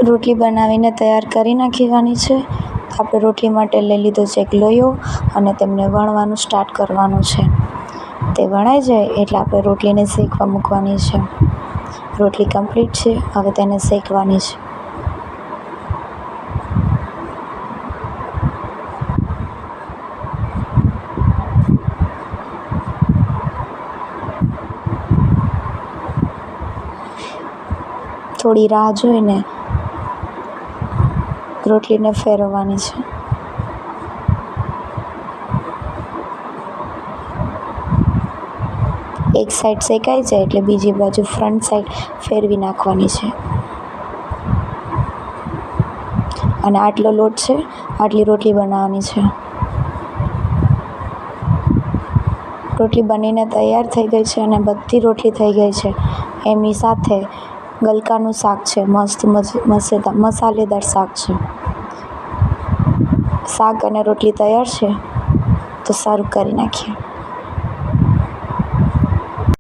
રોટલી બનાવીને તૈયાર કરી નાખવાની છે. આપણે રોટલી માટે લઈ લીધો છે એક લોયો અને તેમને વણવાનું સ્ટાર્ટ કરવાનું છે. તે વણાઈ જાય એટલે આપણે રોટલીને શેકવા મૂકવાની છે. રોટલી કમ્પ્લીટ છે, હવે તેને શેકવાની છે. થોડી રાહ જોઈને રોટલીને ફેરવવાની છે. એક સાઈડ શેકાઈ જાય એટલે બીજી બાજુ ફ્રન્ટ સાઈડ ફેરવી નાખવાની છે. અને આટલો લોટ છે, આટલી રોટલી બનાવવાની છે. રોટલી બનીને તૈયાર થઈ ગઈ છે અને બધી રોટલી થઈ ગઈ છે. એમની સાથે ગલકાનું શાક છે, મસ્ત મસાલેદાર શાક છે. શાક અને રોટલી તૈયાર છે, તો સર્વ કરી નાખીએ.